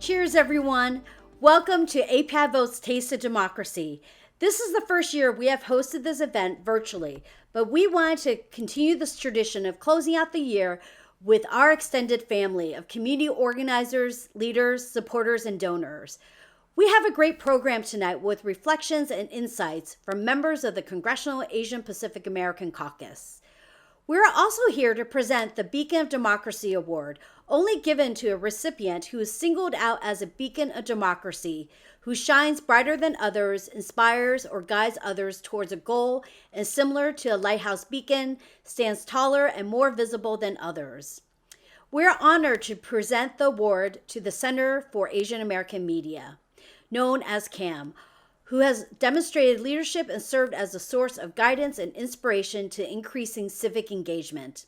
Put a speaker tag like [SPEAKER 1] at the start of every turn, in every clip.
[SPEAKER 1] Cheers, everyone. Welcome to APIAVote's Taste of Democracy. This is the first year we have hosted this event virtually, but we wanted to continue this tradition of closing out the year with our extended family of community organizers, leaders, supporters, and donors. We have a great program tonight with reflections and insights from members of the Congressional Asian Pacific American Caucus. We're also here to present the Beacon of Democracy Award, only given to a recipient who is singled out as a beacon of democracy, who shines brighter than others, inspires or guides others towards a goal, and similar to a lighthouse beacon, stands taller and more visible than others. We're honored to present the award to the Center for Asian American Media, known as CAAM, who has demonstrated leadership and served as a source of guidance and inspiration to increasing civic engagement.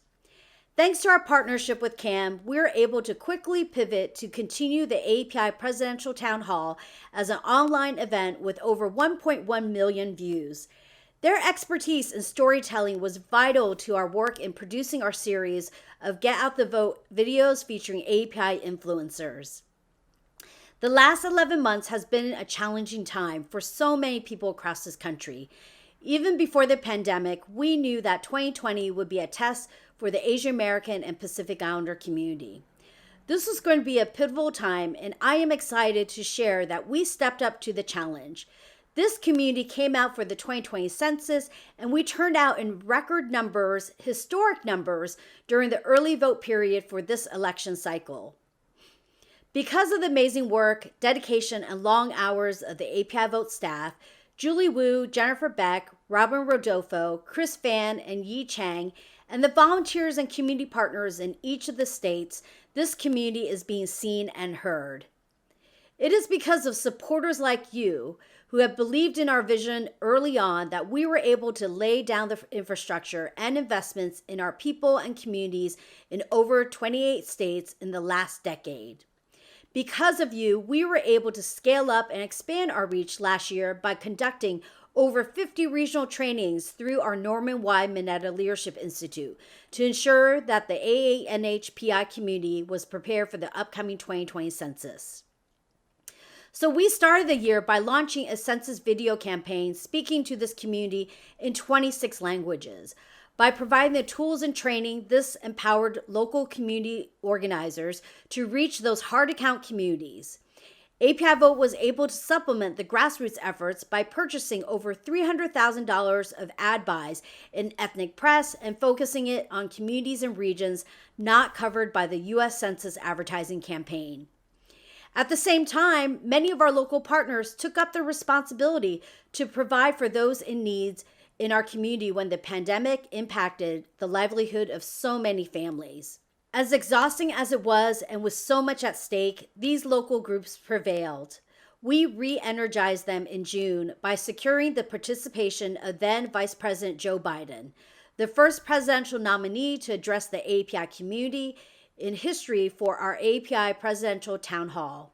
[SPEAKER 1] Thanks to our partnership with CAAM, we're able to quickly pivot to continue the AAPI Presidential Town Hall as an online event with over 1.1 million views. Their expertise in storytelling was vital to our work in producing our series of Get Out the Vote videos featuring AAPI influencers. The last 11 months has been a challenging time for so many people across this country. Even before the pandemic, we knew that 2020 would be a test for the Asian American and Pacific Islander community. This was going to be a pivotal time, and I am excited to share that we stepped up to the challenge. This community came out for the 2020 census, and we turned out in record numbers, historic numbers, during the early vote period for this election cycle. Because of the amazing work, dedication, and long hours of the APIAVote staff, Julie Wu, Jennifer Beck, Robin Rodolfo, Chris Fan, and Yi Chang, and the volunteers and community partners in each of the states, this community is being seen and heard. It is because of supporters like you who have believed in our vision early on that we were able to lay down the infrastructure and investments in our people and communities in over 28 states in the last decade. Because of you, we were able to scale up and expand our reach last year by conducting over 50 regional trainings through our Norman Y. Mineta Leadership Institute to ensure that the AAPI community was prepared for the upcoming 2020 census. So we started the year by launching a census video campaign speaking to this community in 26 languages. By providing the tools and training, this empowered local community organizers to reach those hard-to-count communities. APIAVote was able to supplement the grassroots efforts by purchasing over $300,000 of ad buys in ethnic press and focusing it on communities and regions not covered by the U.S. Census advertising campaign. At the same time, many of our local partners took up the responsibility to provide for those in need in our community when the pandemic impacted the livelihood of so many families. As exhausting as it was and with so much at stake, these local groups prevailed. We re-energized them in June by securing the participation of then Vice President Joe Biden, the first presidential nominee to address the API community in history for our API Presidential Town Hall.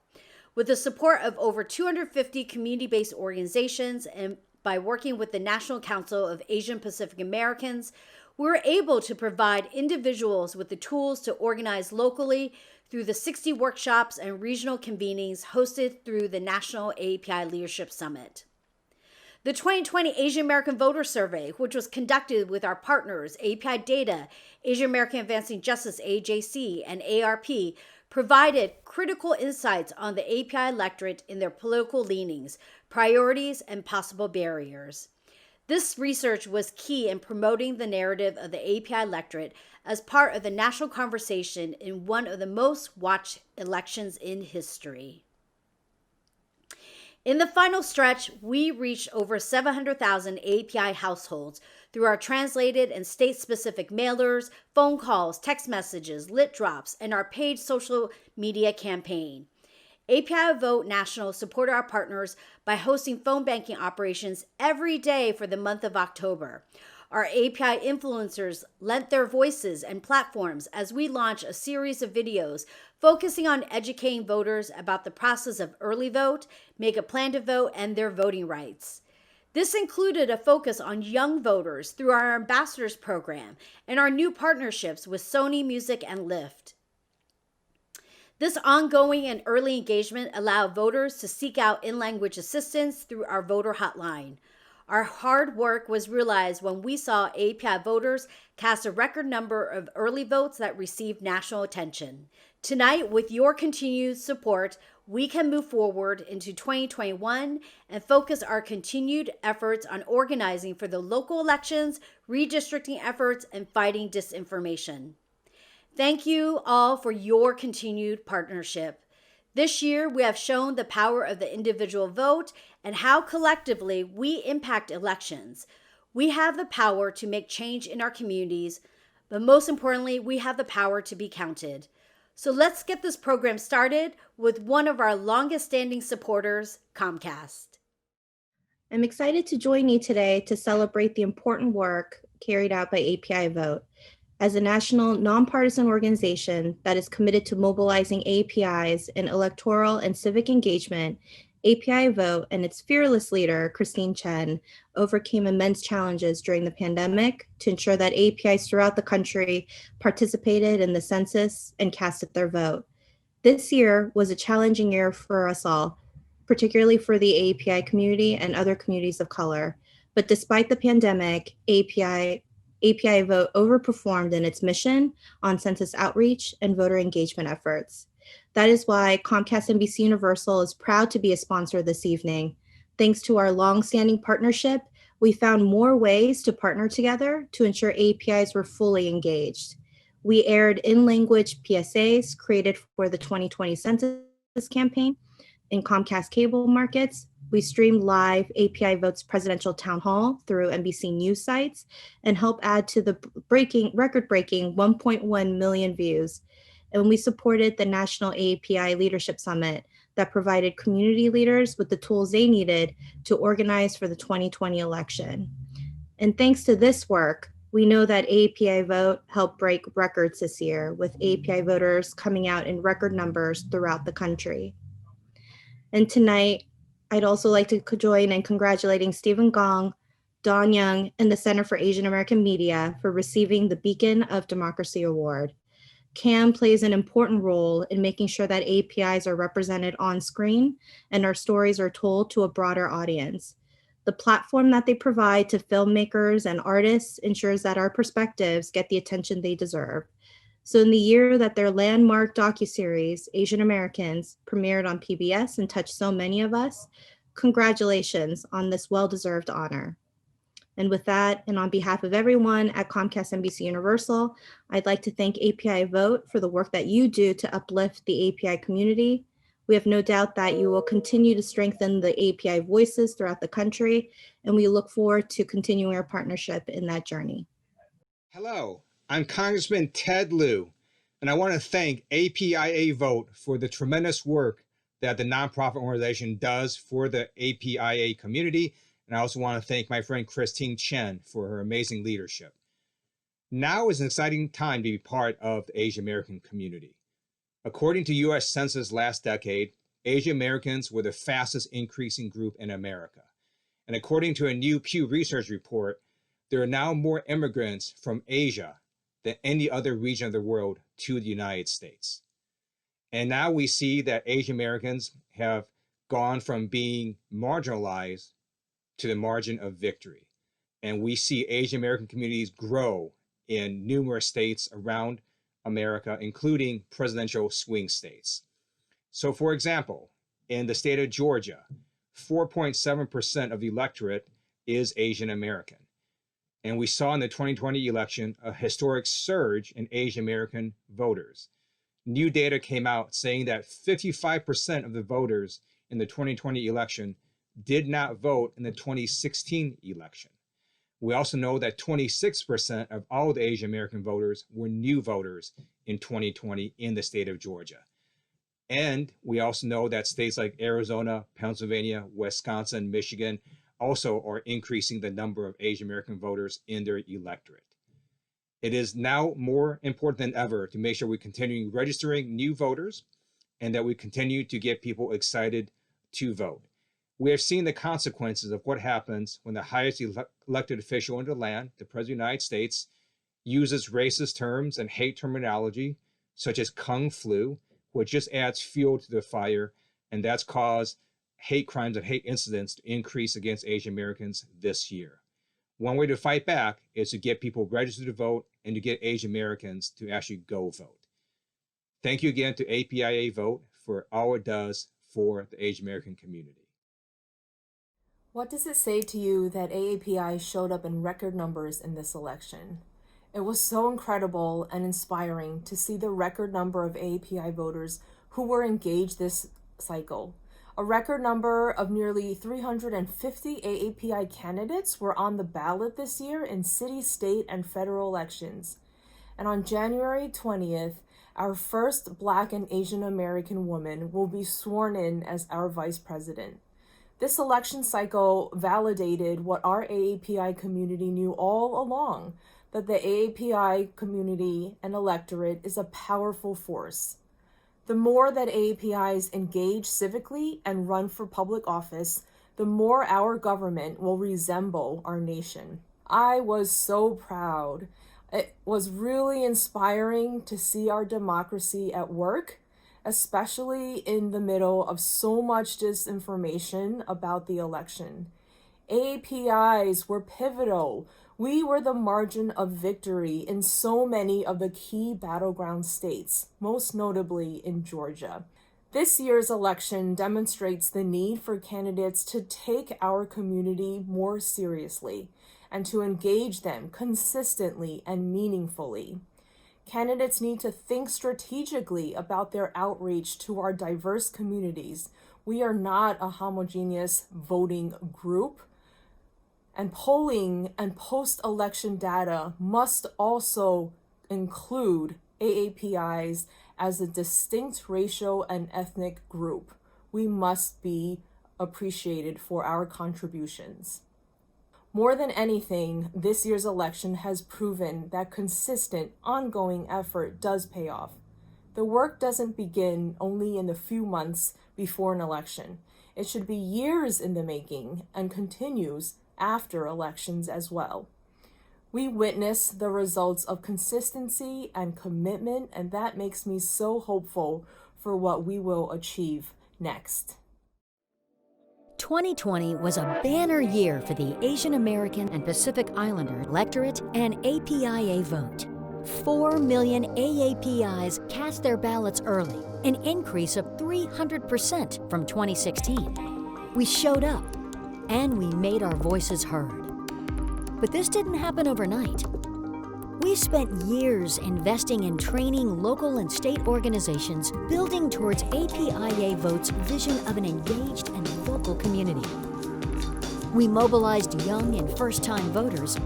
[SPEAKER 1] With the support of over 250 community-based organizations and by working with the National Council of Asian Pacific Americans, we were able to provide individuals with the tools to organize locally through the 60 workshops and regional convenings hosted through the National API Leadership Summit. The 2020 Asian American Voter Survey, which was conducted with our partners API Data, Asian American Advancing Justice AJC, and ARP, provided critical insights on the API electorate in their political leanings, priorities, and possible barriers. This research was key in promoting the narrative of the API electorate as part of the national conversation in one of the most watched elections in history. In the final stretch, we reached over 700,000 API households through our translated and state-specific mailers, phone calls, text messages, lit drops, and our paid social media campaign. APIAVote National supported our partners by hosting phone banking operations every day for the month of October. Our API influencers lent their voices and platforms as we launched a series of videos focusing on educating voters about the process of early vote, make a plan to vote, and their voting rights. This included a focus on young voters through our ambassadors program and our new partnerships with Sony Music and Lyft. This ongoing and early engagement allowed voters to seek out in-language assistance through our voter hotline. Our hard work was realized when we saw API voters cast a record number of early votes that received national attention. Tonight, with your continued support, we can move forward into 2021 and focus our continued efforts on organizing for the local elections, redistricting efforts, and fighting disinformation. Thank you all for your continued partnership. This year, we have shown the power of the individual vote and how collectively we impact elections. We have the power to make change in our communities, but most importantly, we have the power to be counted. So let's get this program started with one of our longest standing supporters, Comcast.
[SPEAKER 2] I'm excited to join you today to celebrate the important work carried out by APIAVote. As a national nonpartisan organization that is committed to mobilizing APIs in electoral and civic engagement, APIAVote and its fearless leader, Christine Chen, overcame immense challenges during the pandemic to ensure that APIs throughout the country participated in the census and casted their vote. This year was a challenging year for us all, particularly for the API community and other communities of color. But despite the pandemic, APIAVote overperformed in its mission on census outreach and voter engagement efforts. That is why Comcast NBC Universal is proud to be a sponsor this evening. Thanks to our long-standing partnership, we found more ways to partner together to ensure APIs were fully engaged. We aired in-language PSAs created for the 2020 census campaign in Comcast cable markets. We streamed live APIAVote's presidential town hall through NBC News sites and helped add to the record-breaking 1.1 million views. And we supported the National API Leadership Summit that provided community leaders with the tools they needed to organize for the 2020 election. And thanks to this work, we know that APIAVote helped break records this year, with API voters coming out in record numbers throughout the country. And tonight, I'd also like to join in congratulating Stephen Gong, Don Young, and the Center for Asian American Media for receiving the Beacon of Democracy Award. CAAM plays an important role in making sure that APIs are represented on screen and our stories are told to a broader audience. The platform that they provide to filmmakers and artists ensures that our perspectives get the attention they deserve. So in the year that their landmark docuseries, Asian Americans, premiered on PBS and touched so many of us, congratulations on this well-deserved honor. And with that, and on behalf of everyone at Comcast NBC Universal, I'd like to thank APIAVote for the work that you do to uplift the API community. We have no doubt that you will continue to strengthen the API voices throughout the country, and we look forward to continuing our partnership in that journey.
[SPEAKER 3] Hello, I'm Congressman Ted Lieu, and I want to thank APIAVote for the tremendous work that the nonprofit organization does for the APIA community. And I also want to thank my friend Christine Chen for her amazing leadership. Now is an exciting time to be part of the Asian American community. According to US Census last decade, Asian Americans were the fastest increasing group in America. And according to a new Pew Research report, there are now more immigrants from Asia than any other region of the world to the United States. And now we see that Asian Americans have gone from being marginalized to the margin of victory. And we see Asian American communities grow in numerous states around America, including presidential swing states. So for example, in the state of Georgia, 4.7% of the electorate is Asian American. And we saw in the 2020 election a historic surge in Asian American voters. New data came out saying that 55% of the voters in the 2020 election did not vote in the 2016 election. We also know that 26% of all the Asian American voters were new voters in 2020 in the state of Georgia. And we also know that states like Arizona, Pennsylvania, Wisconsin, Michigan also are increasing the number of Asian American voters in their electorate. It is now more important than ever to make sure we continue registering new voters and that we continue to get people excited to vote. We have seen the consequences of what happens when the highest elected official in the land, the President of the United States, uses racist terms and hate terminology, such as Kung Flu, which just adds fuel to the fire, and that's caused hate crimes and hate incidents to increase against Asian Americans this year. One way to fight back is to get people registered to vote and to get Asian Americans to actually go vote. Thank you again to APIAVote for all it does for the Asian American community.
[SPEAKER 4] What does it say to you that AAPI showed up in record numbers in this election? It was so incredible and inspiring to see the record number of AAPI voters who were engaged this cycle. A record number of nearly 350 AAPI candidates were on the ballot this year in city, state, and federal elections. And on January 20th, our first Black and Asian American woman will be sworn in as our vice president. This election cycle validated what our AAPI community knew all along, that the AAPI community and electorate is a powerful force. The more that AAPIs engage civically and run for public office, the more our government will resemble our nation. I was so proud. It was really inspiring to see our democracy at work, especially in the middle of so much disinformation about the election. AAPIs were pivotal. We were the margin of victory in so many of the key battleground states, most notably in Georgia. This year's election demonstrates the need for candidates to take our community more seriously and to engage them consistently and meaningfully. Candidates need to think strategically about their outreach to our diverse communities. We are not a homogeneous voting group. And polling and post-election data must also include AAPIs as a distinct racial and ethnic group. We must be appreciated for our contributions. More than anything, this year's election has proven that consistent, ongoing effort does pay off. The work doesn't begin only in the few months before an election. It should be years in the making and continues after elections as well. We witness the results of consistency and commitment, and that makes me so hopeful for what we will achieve next.
[SPEAKER 5] 2020 was a banner year for the Asian American and Pacific Islander electorate and APIAVote. 4 million AAPIs cast their ballots early, an increase of 300% from 2016. We showed up, and we made our voices heard. But this didn't happen overnight. We spent years investing in training local and state organizations, building towards APIAVote's vision of an engaged and vocal community. We mobilized young and first-time voters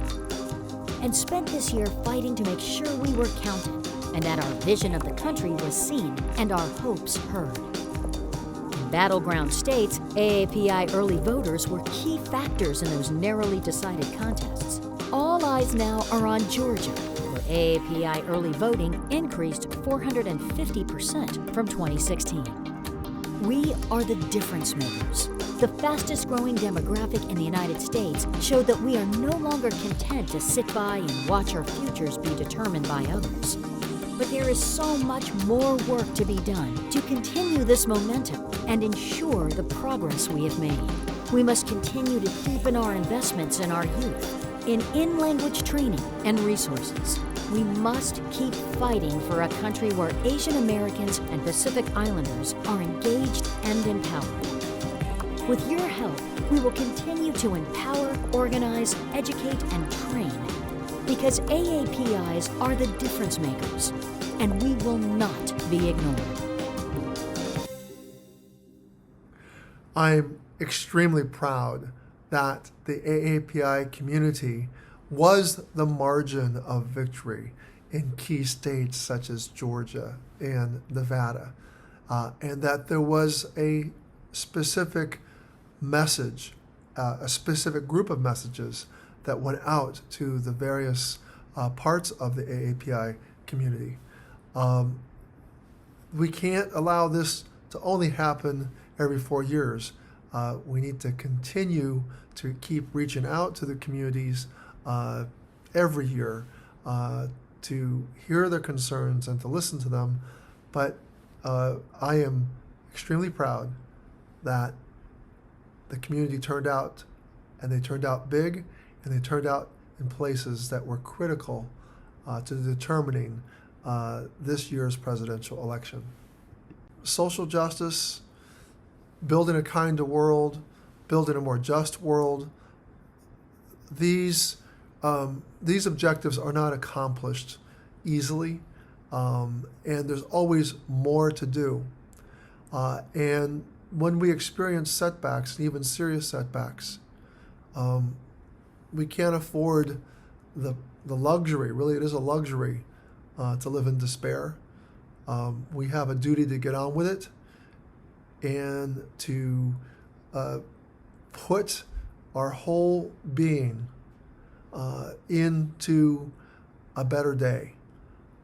[SPEAKER 5] and spent this year fighting to make sure we were counted and that our vision of the country was seen and our hopes heard. In battleground states, AAPI early voters were key factors in those narrowly decided contests. All eyes now are on Georgia, where AAPI early voting increased 450% from 2016. We are the difference makers. The fastest growing demographic in the United States showed that we are no longer content to sit by and watch our futures be determined by others. But there is so much more work to be done to continue this momentum and ensure the progress we have made. We must continue to deepen our investments in our youth, in language training and resources. We must keep fighting for a country where Asian Americans and Pacific Islanders are engaged and empowered. With your help, we will continue to empower, organize, educate, and train, because AAPIs are the difference makers, and we will not be ignored.
[SPEAKER 6] I'm extremely proud that the AAPI community was the margin of victory in key states such as Georgia and Nevada, and that there was a specific message, a specific group of messages that went out to the various parts of the AAPI community. We can't allow this to only happen every 4 years. We need to continue to keep reaching out to the communities every year to hear their concerns and to listen to them. But I am extremely proud that the community turned out, and they turned out big, and they turned out in places that were critical to determining this year's presidential election. Social justice, building a kinder world, building a more just world, these objectives are not accomplished easily, and there's always more to do. And when we experience setbacks, and even serious setbacks, we can't afford the luxury, really it is a luxury, to live in despair. We have a duty to get on with it and to put our whole being into a better day.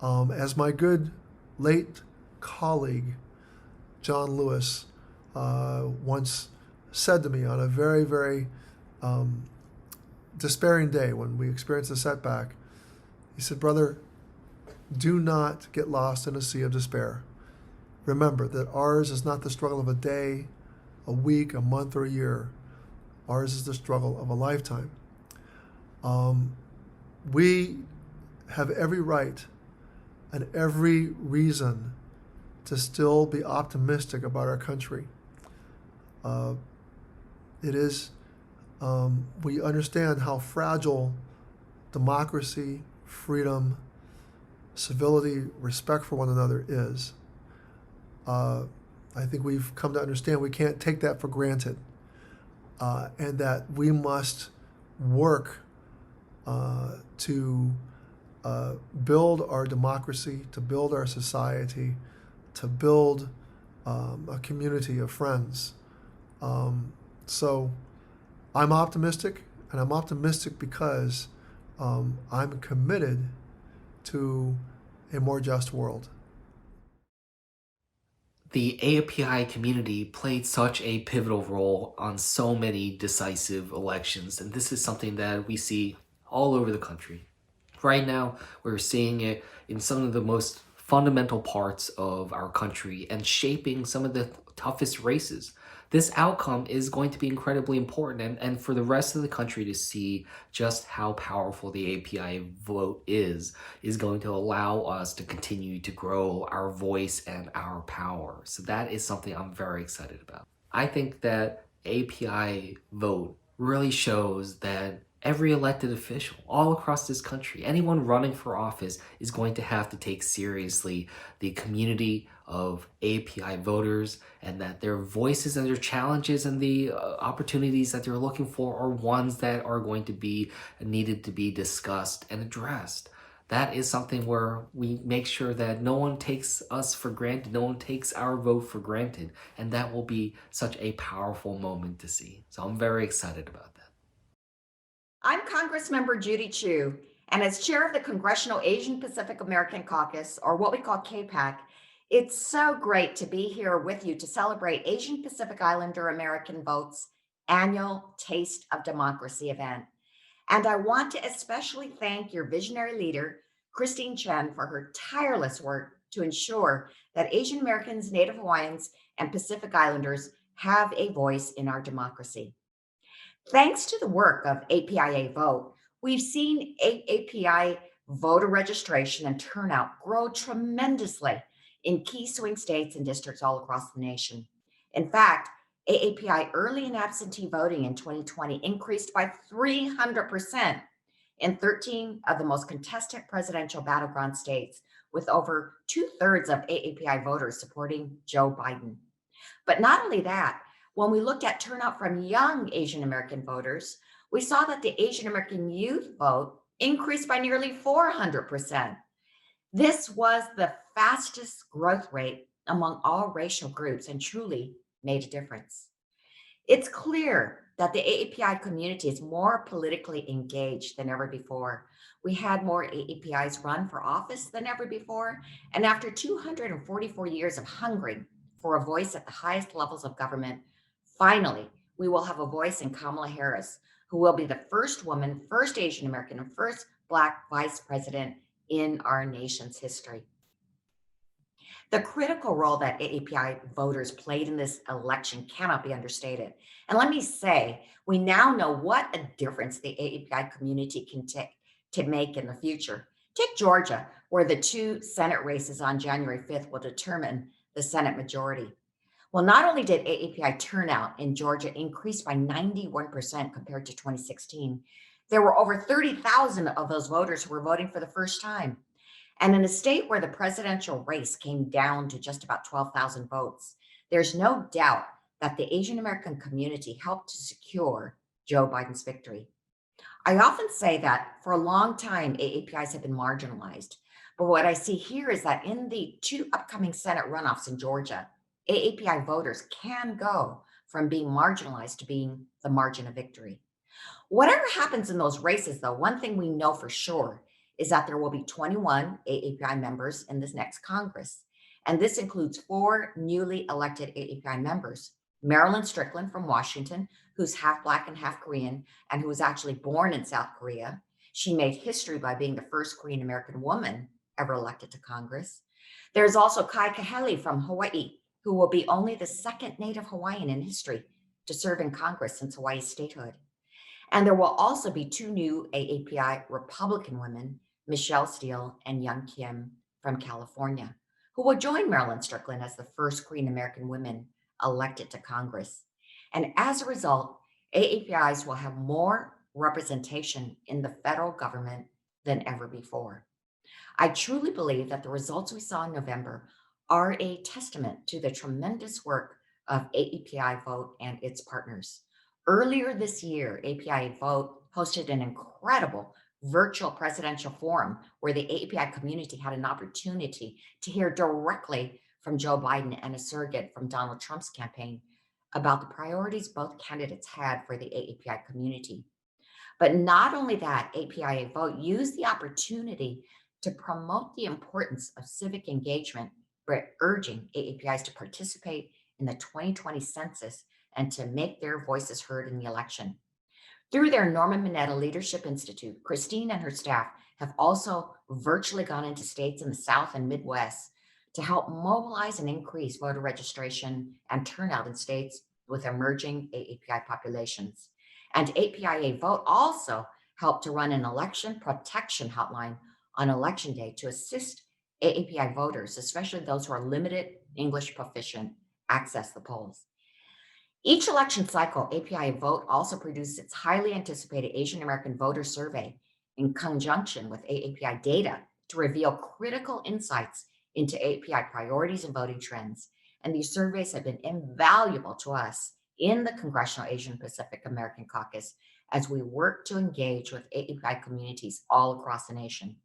[SPEAKER 6] As my good late colleague, John Lewis, once said to me on a very, very despairing day when we experienced a setback, he said, "Brother, do not get lost in a sea of despair. Remember that ours is not the struggle of a day, a week, a month, or a year. Ours is the struggle of a lifetime." We have every right and every reason to still be optimistic about our country. We understand how fragile democracy, freedom, civility, respect for one another is. I think we've come to understand we can't take that for granted, and that we must work to build our democracy, to build our society, to build a community of friends. So I'm optimistic, and I'm optimistic because I'm committed to a more just world.
[SPEAKER 7] The API community played such a pivotal role on so many decisive elections, and this is something that we see all over the country. Right now, we're seeing it in some of the most fundamental parts of our country and shaping some of the toughest races. This outcome is going to be incredibly important, and for the rest of the country to see just how powerful the API vote is going to allow us to continue to grow our voice and our power. So that is something I'm very excited about. I think that API vote really shows that every elected official all across this country, anyone running for office, is going to have to take seriously the community of API voters, and that their voices and their challenges and the opportunities that they're looking for are ones that are going to be needed to be discussed and addressed. That is something where we make sure that no one takes us for granted, no one takes our vote for granted, and that will be such a powerful moment to see. So I'm very excited about that.
[SPEAKER 8] I'm Congressmember Judy Chu, and as chair of the Congressional Asian Pacific American Caucus, or what we call CAPAC, it's so great to be here with you to celebrate Asian Pacific Islander American Vote's annual Taste of Democracy event. And I want to especially thank your visionary leader, Christine Chen, for her tireless work to ensure that Asian Americans, Native Hawaiians, and Pacific Islanders have a voice in our democracy. Thanks to the work of APIAVote, we've seen API voter registration and turnout grow tremendously in key swing states and districts all across the nation. In fact, AAPI early and absentee voting in 2020 increased by 300% in 13 of the most contested presidential battleground states, with over 2/3 of AAPI voters supporting Joe Biden. But not only that, when we looked at turnout from young Asian American voters, we saw that the Asian American youth vote increased by nearly 400%. This was the fastest growth rate among all racial groups and truly made a difference. It's clear that the AAPI community is more politically engaged than ever before. We had more AAPIs run for office than ever before, and after 244 years of hungering for a voice at the highest levels of government, finally, we will have a voice in Kamala Harris, who will be the first woman, first Asian American, and first Black vice president in our nation's history. The critical role that AAPI voters played in this election cannot be understated. And let me say, we now know what a difference the AAPI community can take to make in the future. Take Georgia, where the two Senate races on January 5th will determine the Senate majority. Well, not only did AAPI turnout in Georgia increase by 91% compared to 2016, there were over 30,000 of those voters who were voting for the first time. And in a state where the presidential race came down to just about 12,000 votes, there's no doubt that the Asian American community helped to secure Joe Biden's victory. I often say that for a long time, AAPIs have been marginalized. But what I see here is that in the two upcoming Senate runoffs in Georgia, AAPI voters can go from being marginalized to being the margin of victory. Whatever happens in those races, though, one thing we know for sure is that there will be 21 AAPI members in this next Congress. And this includes 4 newly elected AAPI members. Marilyn Strickland from Washington, who's half Black and half Korean, and who was actually born in South Korea. She made history by being the first Korean American woman ever elected to Congress. There's also Kai Kahele from Hawaii, who will be only the second Native Hawaiian in history to serve in Congress since Hawaii's statehood. And there will also be 2 new AAPI Republican women, Michelle Steele and Young Kim from California, who will join Marilyn Strickland as the first Korean American women elected to Congress. And as a result, AAPIs will have more representation in the federal government than ever before. I truly believe that the results we saw in November are a testament to the tremendous work of APIAVote and its partners. Earlier this year, APIAVote hosted an incredible virtual presidential forum where the AAPI community had an opportunity to hear directly from Joe Biden and a surrogate from Donald Trump's campaign about the priorities both candidates had for the AAPI community. But not only that, APIAVote used the opportunity to promote the importance of civic engagement by urging AAPIs to participate in the 2020 census and to make their voices heard in the election. Through their Norman Mineta Leadership Institute, Christine and her staff have also virtually gone into states in the South and Midwest to help mobilize and increase voter registration and turnout in states with emerging AAPI populations. And APIAVote also helped to run an election protection hotline on election day to assist AAPI voters, especially those who are limited English proficient, access the polls. Each election cycle, APIAVote also produces its highly anticipated Asian American voter survey in conjunction with AAPI data to reveal critical insights into AAPI priorities and voting trends. And these surveys have been invaluable to us in the Congressional Asian Pacific American Caucus as we work to engage with AAPI communities all across the nation.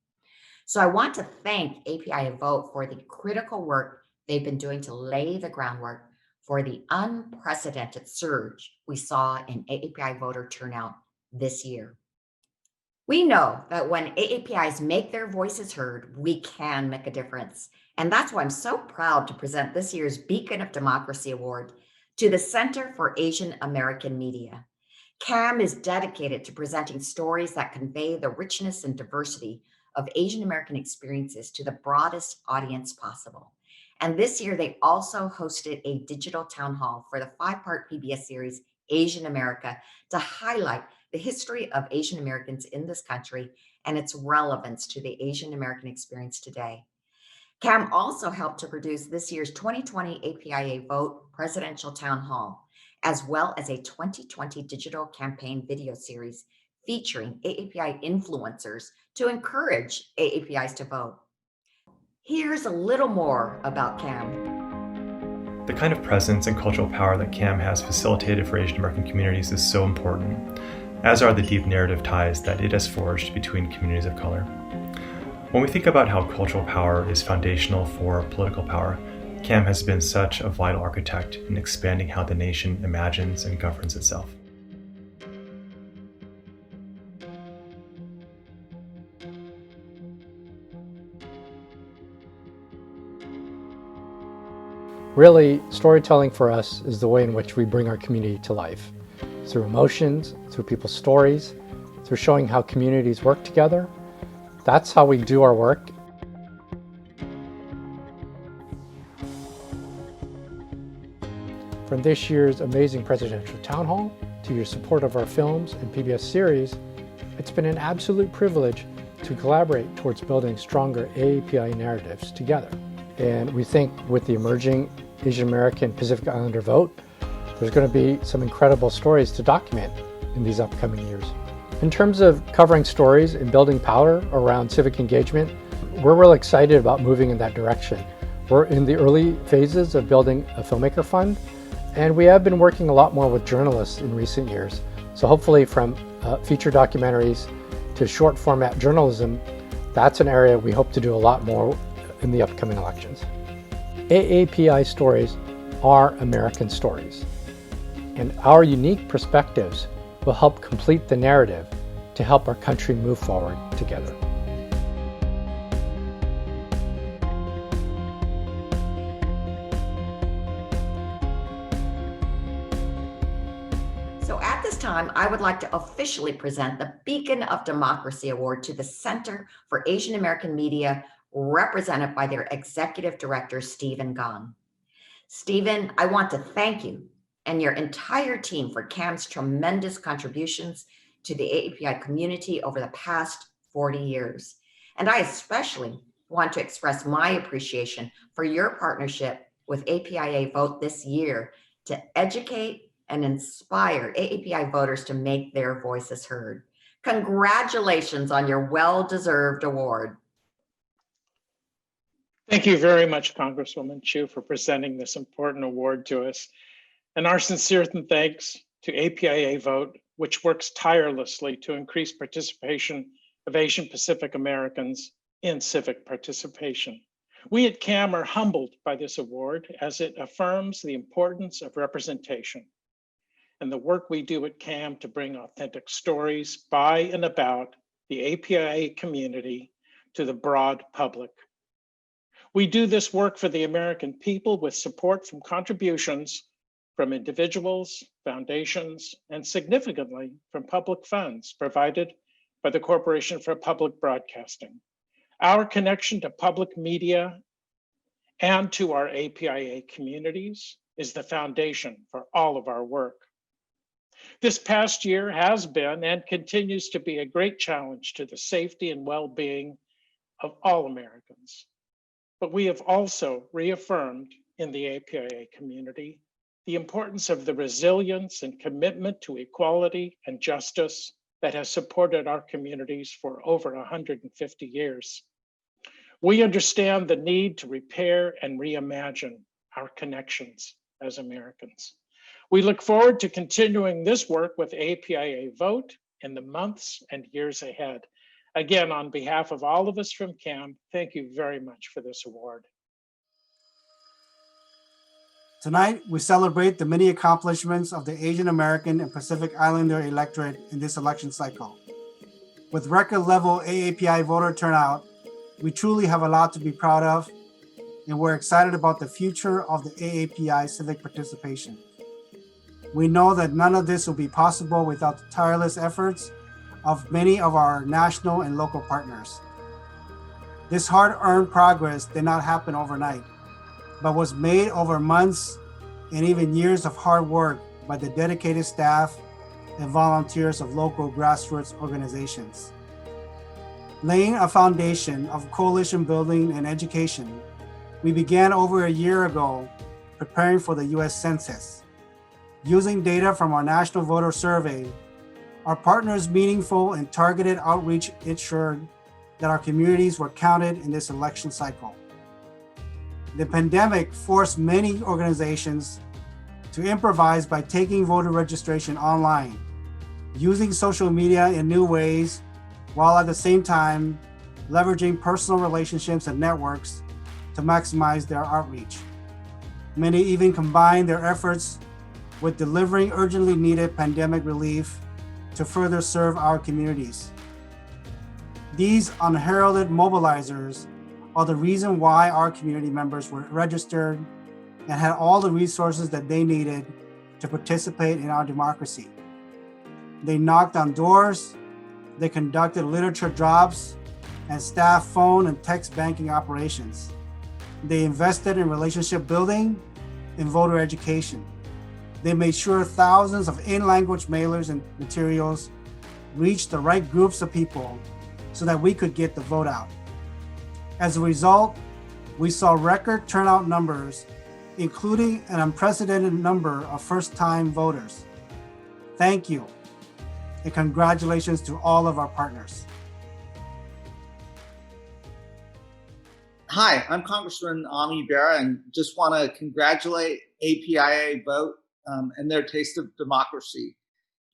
[SPEAKER 8] So I want to thank APIAVote for the critical work they've been doing to lay the groundwork for the unprecedented surge we saw in AAPI voter turnout this year. We know that when AAPIs make their voices heard, we can make a difference. And that's why I'm so proud to present this year's Beacon of Democracy Award to the Center for Asian American Media. CAAM is dedicated to presenting stories that convey the richness and diversity of Asian American experiences to the broadest audience possible. And this year, they also hosted a digital town hall for the 5-part PBS series, Asian America, to highlight the history of Asian Americans in this country and its relevance to the Asian American experience today. CAAM also helped to produce this year's 2020 APIAVote Presidential Town Hall, as well as a 2020 digital campaign video series featuring AAPI influencers to encourage AAPIs to vote. Here's a little more about CAAM.
[SPEAKER 9] The kind of presence and cultural power that CAAM has facilitated for Asian American communities is so important, as are the deep narrative ties that it has forged between communities of color. When we think about how cultural power is foundational for political power, CAAM has been such a vital architect in expanding how the nation imagines and governs itself.
[SPEAKER 10] Really, storytelling for us is the way in which we bring our community to life. Through emotions, through people's stories, through showing how communities work together. That's how we do our work. From this year's amazing presidential town hall to your support of our films and PBS series, it's been an absolute privilege to collaborate towards building stronger AAPI narratives together. And we think with the emerging Asian American Pacific Islander vote, there's going to be some incredible stories to document in these upcoming years. In terms of covering stories and building power around civic engagement, we're really excited about moving in that direction. We're in the early phases of building a filmmaker fund, and we have been working a lot more with journalists in recent years. So hopefully from feature documentaries to short format journalism, that's an area we hope to do a lot more in the upcoming elections. AAPI stories are American stories, and our unique perspectives will help complete the narrative to help our country move forward together.
[SPEAKER 8] So at this time, I would like to officially present the Beacon of Democracy Award to the Center for Asian American Media, represented by their Executive Director, Stephen Gahn. Stephen, I want to thank you and your entire team for CAAM's tremendous contributions to the AAPI community over the past 40 years. And I especially want to express my appreciation for your partnership with APIAVote this year to educate and inspire AAPI voters to make their voices heard. Congratulations on your well-deserved award.
[SPEAKER 11] Thank you very much, Congresswoman Chu, for presenting this important award to us. And our sincere thanks to APIAVote, which works tirelessly to increase participation of Asian Pacific Americans in civic participation. We at CAAM are humbled by this award as it affirms the importance of representation and the work we do at CAAM to bring authentic stories by and about the APIA community to the broad public. We do this work for the American people with support from contributions from individuals, foundations, and significantly from public funds provided by the Corporation for Public Broadcasting. Our connection to public media and to our APIA communities is the foundation for all of our work. This past year has been and continues to be a great challenge to the safety and well-being of all Americans. But we have also reaffirmed in the APIA community the importance of the resilience and commitment to equality and justice that has supported our communities for over 150 years. We understand the need to repair and reimagine our connections as Americans. We look forward to continuing this work with APIAVote in the months and years ahead. Again, on behalf of all of us from CAAM, thank you very much for this award.
[SPEAKER 12] Tonight, we celebrate the many accomplishments of the Asian American and Pacific Islander electorate in this election cycle. With record-level AAPI voter turnout, we truly have a lot to be proud of, and we're excited about the future of the AAPI civic participation. We know that none of this will be possible without the tireless efforts of many of our national and local partners. This hard-earned progress did not happen overnight, but was made over months and even years of hard work by the dedicated staff and volunteers of local grassroots organizations. Laying a foundation of coalition building and education, we began over a year ago preparing for the US Census. Using data from our National Voter Survey, our partners' meaningful and targeted outreach ensured that our communities were counted in this election cycle. The pandemic forced many organizations to improvise by taking voter registration online, using social media in new ways, while at the same time leveraging personal relationships and networks to maximize their outreach. Many even combined their efforts with delivering urgently needed pandemic relief to further serve our communities. These unheralded mobilizers are the reason why our community members were registered and had all the resources that they needed to participate in our democracy. They knocked on doors, they conducted literature drops, and staffed phone and text banking operations. They invested in relationship building and voter education. They made sure thousands of in-language mailers and materials reached the right groups of people so that we could get the vote out. As a result, we saw record turnout numbers, including an unprecedented number of first-time voters. Thank you, and congratulations to all of our partners.
[SPEAKER 13] Hi, I'm Congressman Bera, and just want to congratulate APIAVote and their Taste of Democracy.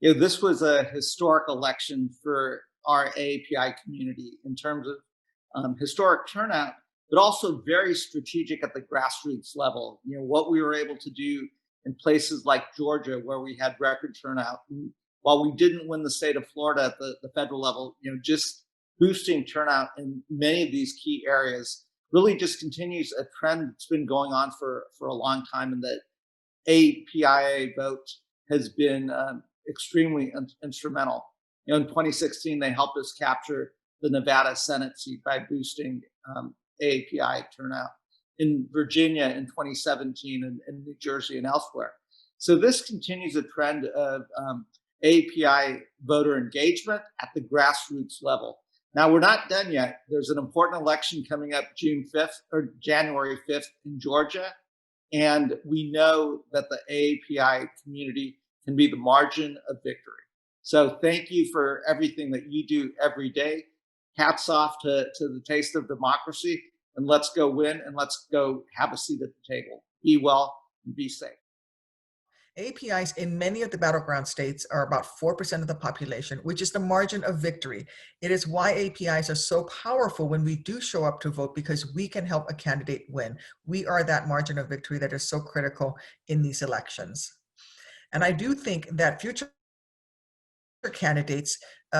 [SPEAKER 13] This was a historic election for our AAPI community in terms of historic turnout, but also very strategic at the grassroots level. What we were able to do in places like Georgia, where we had record turnout. And while we didn't win the state of Florida at the federal level, just boosting turnout in many of these key areas really just continues a trend that's been going on for a long time, and that APIAVote has been extremely instrumental. In 2016, they helped us capture the Nevada Senate seat by boosting AAPI turnout. In Virginia in 2017, and in New Jersey and elsewhere. So this continues a trend of API voter engagement at the grassroots level. Now, we're not done yet. There's an important election coming up June 5th or January 5th in Georgia. And we know that the AAPI community can be the margin of victory. So thank you for everything that you do every day. Hats off to the Taste of Democracy, and let's go win, and let's go have a seat at the table. Be well and be safe.
[SPEAKER 14] APIs in many of the battleground states are about 4% of the population, which is the margin of victory. It is why APIs are so powerful when we do show up to vote, because we can help a candidate win. We are that margin of victory that is so critical in these elections. And I do think that future candidates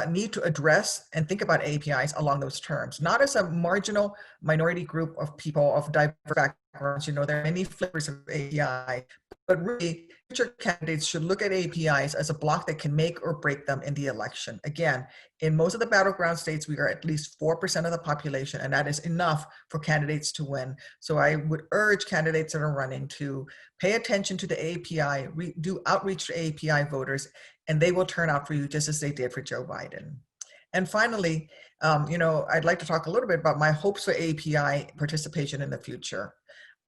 [SPEAKER 14] need to address and think about APIs along those terms, not as a marginal minority group of people of diverse backgrounds. There are many flavors of API, but really future candidates should look at APIs as a block that can make or break them in the election. Again, in most of the battleground states, we are at least 4% of the population, and that is enough for candidates to win. So I would urge candidates that are running to pay attention to the API, do outreach to API voters, and they will turn out for you just as they did for Joe Biden. And finally, I'd like to talk a little bit about my hopes for API participation in the future.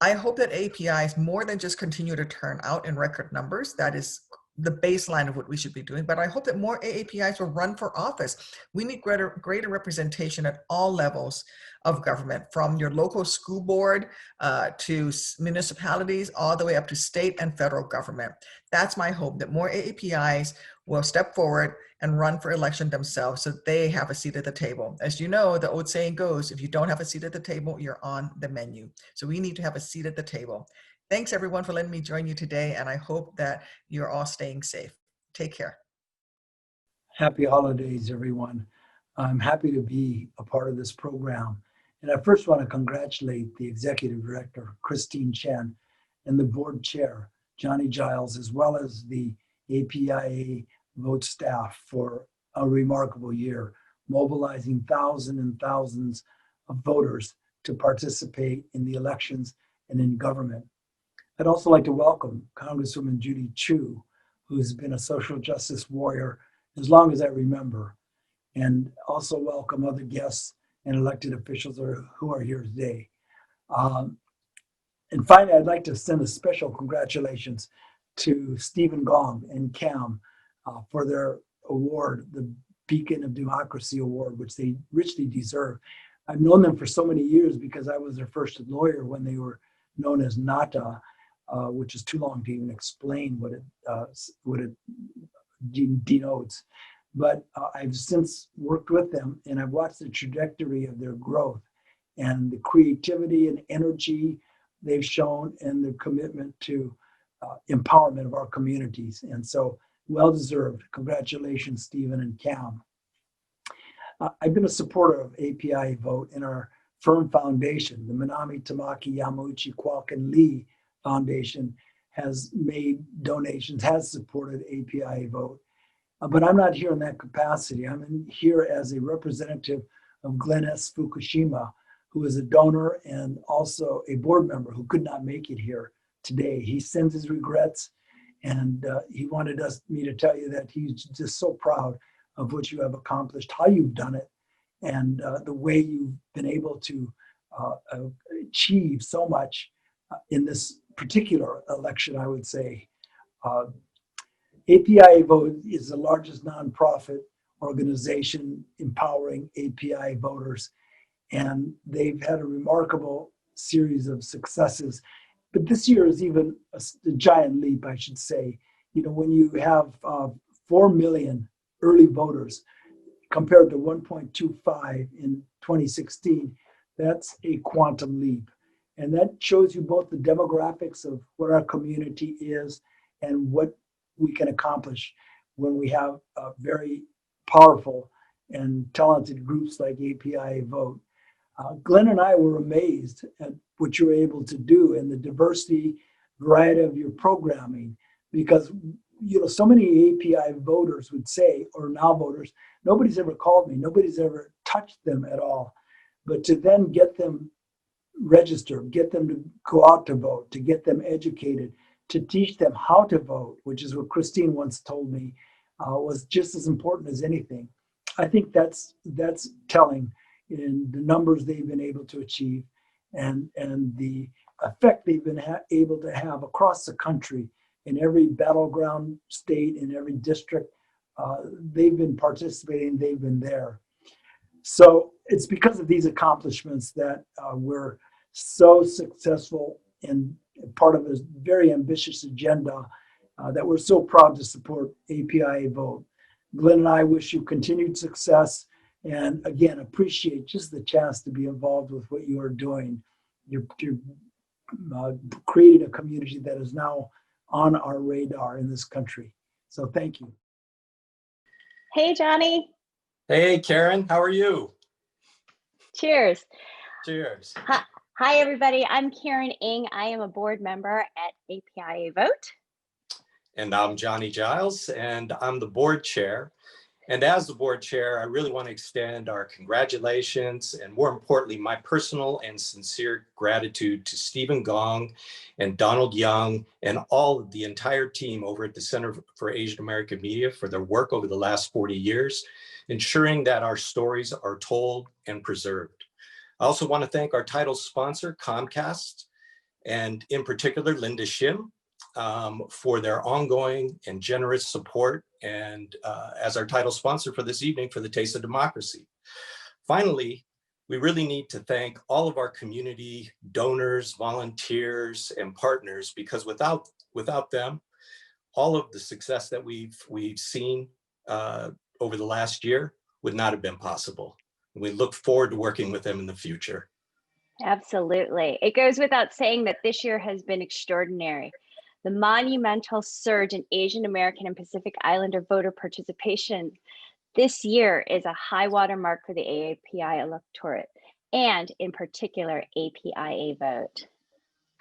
[SPEAKER 14] I hope that APIs more than just continue to turn out in record numbers. That is the baseline of what we should be doing. But I hope that more AAPIs will run for office. We need greater representation at all levels of government, from your local school board to municipalities, all the way up to state and federal government. That's my hope, that more AAPIs will step forward and run for election themselves so they have a seat at the table. As you know, the old saying goes, if you don't have a seat at the table, you're on the menu. So we need to have a seat at the table. Thanks everyone for letting me join you today, and I hope that you're all staying safe. Take care.
[SPEAKER 15] Happy holidays, everyone. I'm happy to be a part of this program. And I first want to congratulate the Executive Director, Christine Chen, and the Board Chair, Johnny Giles, as well as the APIAVote staff for a remarkable year, mobilizing thousands and thousands of voters to participate in the elections and in government. I'd also like to welcome Congresswoman Judy Chu, who's been a social justice warrior as long as I remember, and also welcome other guests and elected officials who are here today. And finally, I'd like to send a special congratulations to Stephen Gong and CAAM for their award, the Beacon of Democracy Award, which they richly deserve. I've known them for so many years because I was their first lawyer when they were known as NATA, which is too long to even explain what it denotes. But I've since worked with them, and I've watched the trajectory of their growth and the creativity and energy they've shown, and their commitment to empowerment of our communities. And so, well-deserved. Congratulations, Stephen and CAAM. I've been a supporter of APIAVote in our firm foundation. The Minami Tamaki Yamauchi Kwok and Lee Foundation has made donations, has supported APIAVote. But I'm not here in that capacity. I'm here as a representative of Glenn S. Fukushima, who is a donor and also a board member who could not make it here today. He sends his regrets, And he wanted me to tell you that he's just so proud of what you have accomplished, how you've done it, and the way you've been able to achieve so much in this particular election, I would say. APIAVote is the largest nonprofit organization empowering API voters, and they've had a remarkable series of successes. But this year is even a giant leap, I should say. You know, when you have 4 million early voters compared to 1.25 in 2016, that's a quantum leap. And that shows you both the demographics of what our community is and what we can accomplish when we have very powerful and talented groups like APIAVote. Glenn and I were amazed at what you were able to do and the diversity, variety of your programming, because you know so many API voters would say, or now voters, nobody's ever called me, nobody's ever touched them at all. But to then get them registered, get them to go out to vote, to get them educated, to teach them how to vote, which is what Christine once told me, was just as important as anything. I think that's telling in the numbers they've been able to achieve and the effect they've been able to have across the country in every battleground state, in every district. They've been participating, they've been there. So it's because of these accomplishments that we're so successful and part of a very ambitious agenda that we're so proud to support APIAVote. Glenn and I wish you continued success and again, appreciate just the chance to be involved with what you are doing. You're creating a community that is now on our radar in this country. So thank you.
[SPEAKER 16] Hey, Johnny.
[SPEAKER 17] Hey, Karen, how are you?
[SPEAKER 16] Cheers.
[SPEAKER 17] Cheers.
[SPEAKER 16] Hi, everybody. I'm Karen Ng. I am a board member at APIAVote.
[SPEAKER 17] And I'm Johnny Giles, and I'm the board chair. And as the board chair, I really want to extend our congratulations and more importantly, my personal and sincere gratitude to Stephen Gong and Donald Young and all of the entire team over at the Center for Asian American Media for their work over the last 40 years, ensuring that our stories are told and preserved. I also want to thank our title sponsor, Comcast, and in particular, Linda Shim, for their ongoing and generous support and as our title sponsor for this evening for the Taste of Democracy. Finally, we really need to thank all of our community donors, volunteers, and partners, because without them, all of the success that we've seen over the last year would not have been possible. We look forward to working with them in the future.
[SPEAKER 16] Absolutely. It goes without saying that this year has been extraordinary. The monumental surge in Asian American and Pacific Islander voter participation this year is a high water mark for the AAPI electorate, and in particular, APIAVote.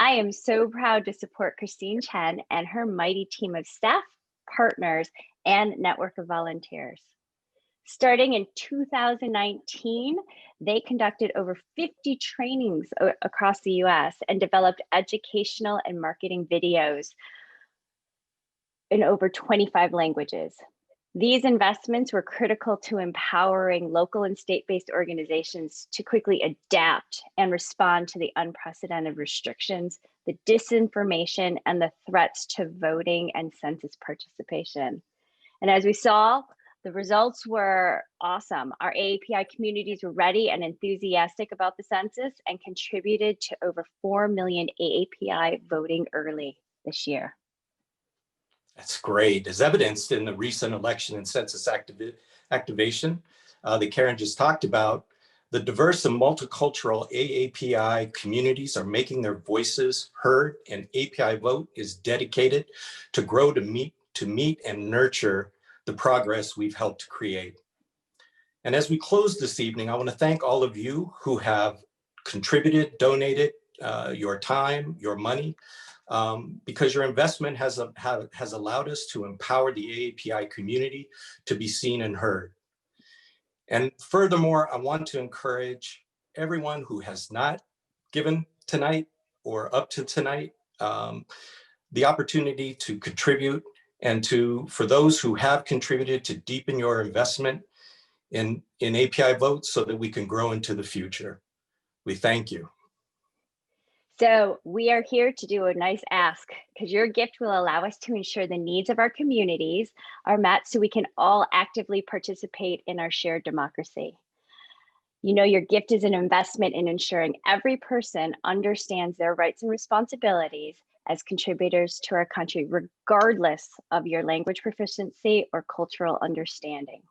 [SPEAKER 16] I am so proud to support Christine Chen and her mighty team of staff, partners, and network of volunteers. Starting in 2019, they conducted over 50 trainings across the US and developed educational and marketing videos in over 25 languages. These investments were critical to empowering local and state-based organizations to quickly adapt and respond to the unprecedented restrictions, the disinformation, and the threats to voting and census participation. And as we saw, the results were awesome. Our AAPI communities were ready and enthusiastic about the census and contributed to over 4 million AAPI voting early this year.
[SPEAKER 17] That's great. As evidenced in the recent election and census activation that Karen just talked about, the diverse and multicultural AAPI communities are making their voices heard, and APIAVote is dedicated to grow to meet and nurture the progress we've helped to create. And as we close this evening, I want to thank all of you who have contributed, donated your time, your money, because your investment has allowed us to empower the AAPI community to be seen and heard. And furthermore, I want to encourage everyone who has not given tonight or up to tonight, the opportunity to contribute and for those who have contributed to deepen your investment in APIAVote so that we can grow into the future. We thank you.
[SPEAKER 16] So we are here to do a nice ask because your gift will allow us to ensure the needs of our communities are met so we can all actively participate in our shared democracy. You know, your gift is an investment in ensuring every person understands their rights and responsibilities as contributors to our country, regardless of your language proficiency or cultural understanding.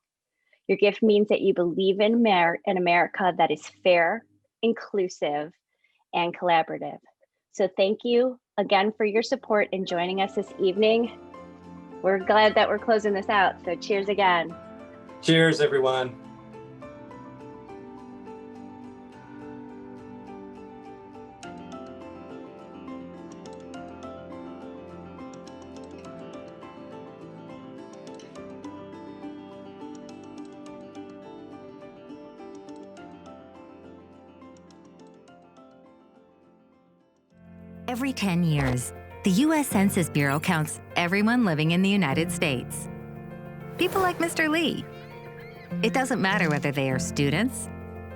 [SPEAKER 16] Your gift means that you believe in America that is fair, inclusive, and collaborative. So thank you again for your support in joining us this evening. We're glad that we're closing this out. So cheers again.
[SPEAKER 17] Cheers, everyone.
[SPEAKER 18] Every 10 years, the U.S. Census Bureau counts everyone living in the United States. People like Mr. Lee. It doesn't matter whether they are students,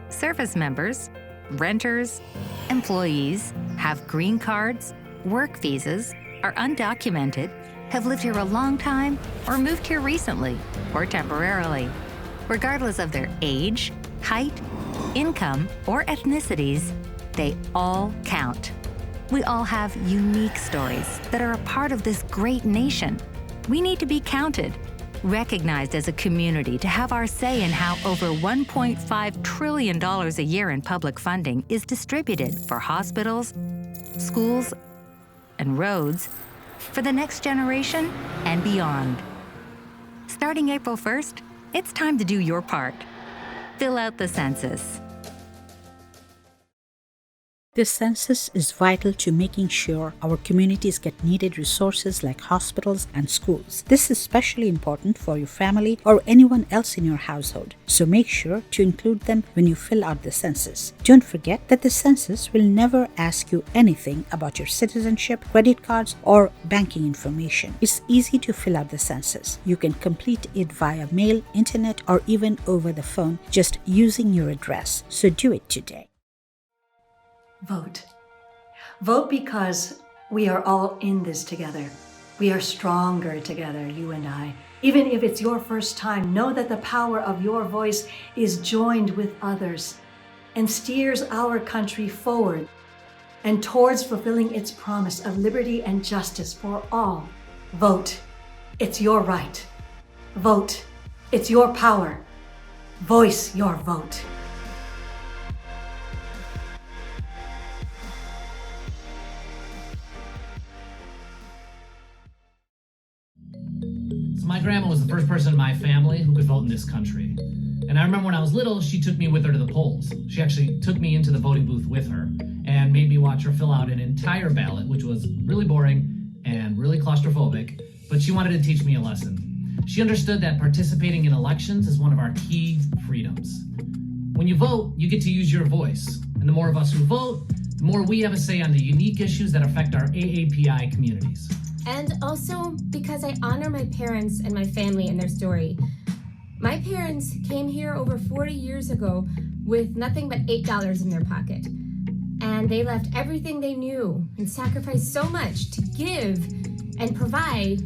[SPEAKER 18] service members, renters, employees, have green cards, work visas, are undocumented, have lived here a long time, or moved here recently, or temporarily. Regardless of their age, height, income, or ethnicities, they all count. We all have unique stories that are a part of this great nation. We need to be counted, recognized as a community to have our say in how over $1.5 trillion a year in public funding is distributed for hospitals, schools, and roads for the next generation and beyond. Starting April 1st, it's time to do your part. Fill out the census.
[SPEAKER 19] This census is vital to making sure our communities get needed resources like hospitals and schools. This is especially important for your family or anyone else in your household, so make sure to include them when you fill out the census. Don't forget that the census will never ask you anything about your citizenship, credit cards, or banking information. It's easy to fill out the census. You can complete it via mail, internet, or even over the phone, just using your address. So do it today.
[SPEAKER 20] Vote. Vote because we are all in this together. We are stronger together, you and I. Even if it's your first time, know that the power of your voice is joined with others and steers our country forward and towards fulfilling its promise of liberty and justice for all. Vote. It's your right. Vote. It's your power. Voice your vote.
[SPEAKER 21] My grandma was the first person in my family who could vote in this country. And I remember when I was little, she took me with her to the polls. She actually took me into the voting booth with her and made me watch her fill out an entire ballot, which was really boring and really claustrophobic, but she wanted to teach me a lesson. She understood that participating in elections is one of our key freedoms. When you vote, you get to use your voice. And the more of us who vote, the more we have a say on the unique issues that affect our AAPI communities.
[SPEAKER 22] And also because I honor my parents and my family and their story. My parents came here over 40 years ago with nothing but $8 in their pocket. And they left everything they knew and sacrificed so much to give and provide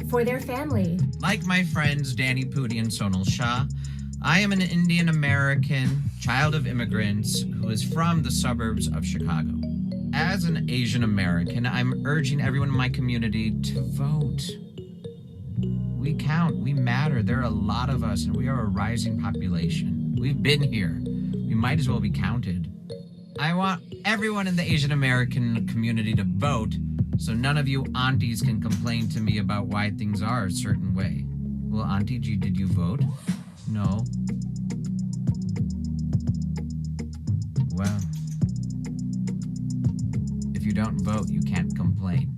[SPEAKER 22] for their family.
[SPEAKER 23] Like my friends Danny Pudi and Sonal Shah, I am an Indian American child of immigrants who is from the suburbs of Chicago. As an Asian American, I'm urging everyone in my community to vote. We count, we matter. There are a lot of us and we are a rising population. We've been here. We might as well be counted. I want everyone in the Asian American community to vote so none of you aunties can complain to me about why things are a certain way. Well, Auntie G, did you vote? No. Well, if you don't vote, you can't complain.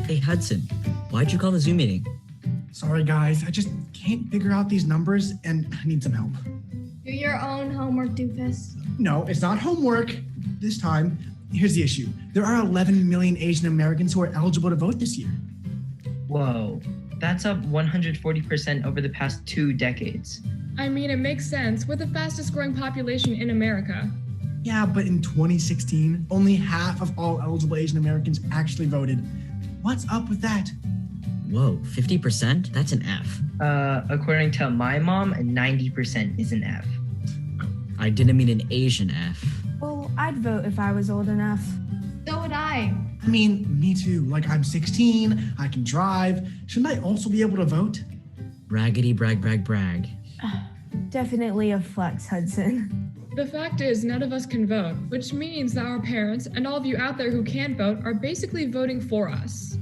[SPEAKER 24] Hey, Hudson, why'd you call the Zoom meeting?
[SPEAKER 1] Sorry, guys. I just can't figure out these numbers and I need some help.
[SPEAKER 2] Do your own homework, doofus.
[SPEAKER 1] No, it's not homework. This time, here's the issue. There are 11 million Asian Americans who are eligible to vote this year.
[SPEAKER 3] Whoa, that's up 140% over the past 2 decades.
[SPEAKER 2] I mean, it makes sense. We're the fastest growing population in America.
[SPEAKER 1] Yeah, but in 2016, only half of all eligible Asian Americans actually voted. What's up with that?
[SPEAKER 3] Whoa, 50%? That's an F. According to my mom, 90% is an F. I didn't mean an Asian F.
[SPEAKER 2] Well, I'd vote if I was old enough. So would I.
[SPEAKER 1] I mean, me too. Like, I'm 16, I can drive. Shouldn't I also be able to vote?
[SPEAKER 3] Braggity brag brag brag.
[SPEAKER 2] Definitely a flex, Hudson. The fact is, none of us can vote, which means that our parents and all of you out there who can vote are basically voting for us.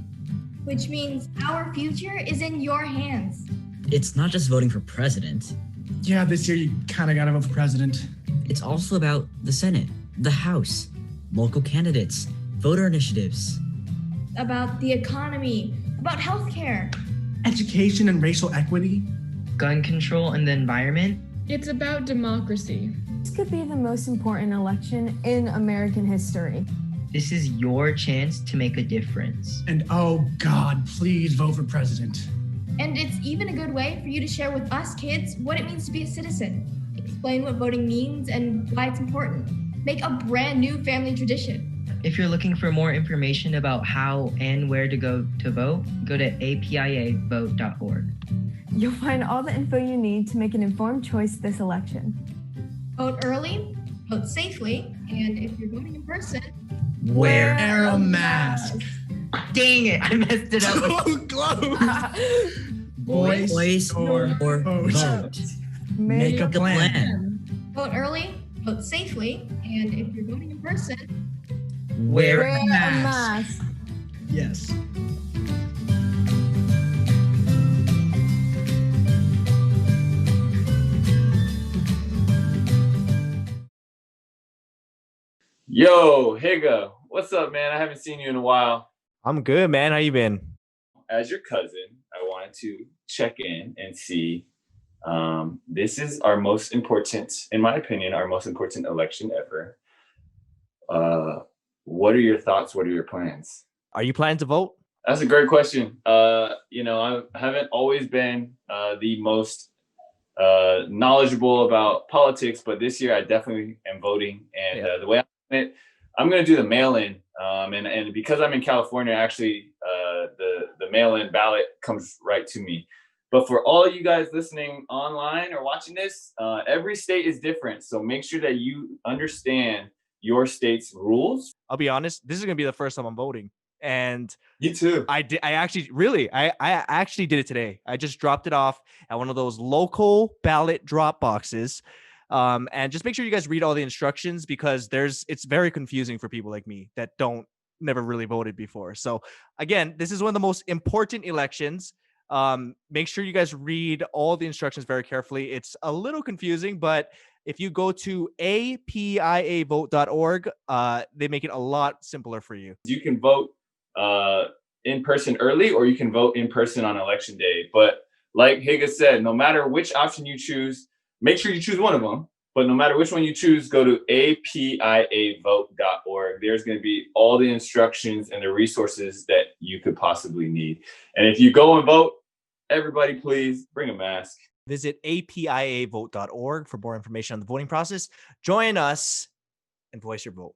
[SPEAKER 24] Which means our future is in your hands.
[SPEAKER 3] It's not just voting for president.
[SPEAKER 1] Yeah, this year you kind of got to vote for president.
[SPEAKER 3] It's also about the Senate, the House, local candidates, voter initiatives.
[SPEAKER 24] About the economy, about healthcare.
[SPEAKER 1] Education and racial equity.
[SPEAKER 3] Gun control and the environment.
[SPEAKER 2] It's about democracy. This could be the most important election in American history.
[SPEAKER 3] This is your chance to make a difference.
[SPEAKER 1] And oh God, please vote for president.
[SPEAKER 24] And it's even a good way for you to share with us kids what it means to be a citizen. Explain what voting means and why it's important. Make a brand new family tradition.
[SPEAKER 3] If you're looking for more information about how and where to go to vote, go to APIAVote.org.
[SPEAKER 2] You'll find all the info you need to make an informed choice this election.
[SPEAKER 24] Vote early, vote safely, and if you're voting in person,
[SPEAKER 3] Wear
[SPEAKER 1] a mask.
[SPEAKER 3] Dang it, I messed it up.
[SPEAKER 1] So close. Voice or vote. Make a plan.
[SPEAKER 24] vote early, vote safely, and if you're voting in person,
[SPEAKER 3] Wear a mask.
[SPEAKER 1] Yes.
[SPEAKER 25] Yo, Higa, what's up, man? I haven't seen you in a while.
[SPEAKER 26] I'm good, man. How you been?
[SPEAKER 25] As your cousin, I wanted to check in and see. This is our most important, in my opinion, our most important election ever. What are your thoughts? What are your plans?
[SPEAKER 26] Are you planning to vote?
[SPEAKER 25] That's a great question. I haven't always been the most knowledgeable about politics, but this year I definitely am voting. And the way I'm going to do the mail-in, and because I'm in California, actually, the mail-in ballot comes right to me. But for all you guys listening online or watching this, every state is different. So make sure that you understand your state's rules.
[SPEAKER 26] I'll be honest, this is going to be the first time I'm voting. And
[SPEAKER 25] you too.
[SPEAKER 26] I actually did it today. I just dropped it off at one of those local ballot drop boxes. And just make sure you guys read all the instructions, because it's very confusing for people like me that never really voted before. So again, this is one of the most important elections. Make sure you guys read all the instructions very carefully. It's a little confusing, but if you go to APIAVote.org, they make it a lot simpler for you.
[SPEAKER 25] You can vote in person early, or you can vote in person on election day. But like Higa said, no matter which option you choose, make sure you choose one of them. But no matter which one you choose, go to APIAVote.org. There's going to be all the instructions and the resources that you could possibly need. And if you go and vote, everybody, please bring a mask.
[SPEAKER 26] Visit APIAVote.org for more information on the voting process. Join us and voice your vote.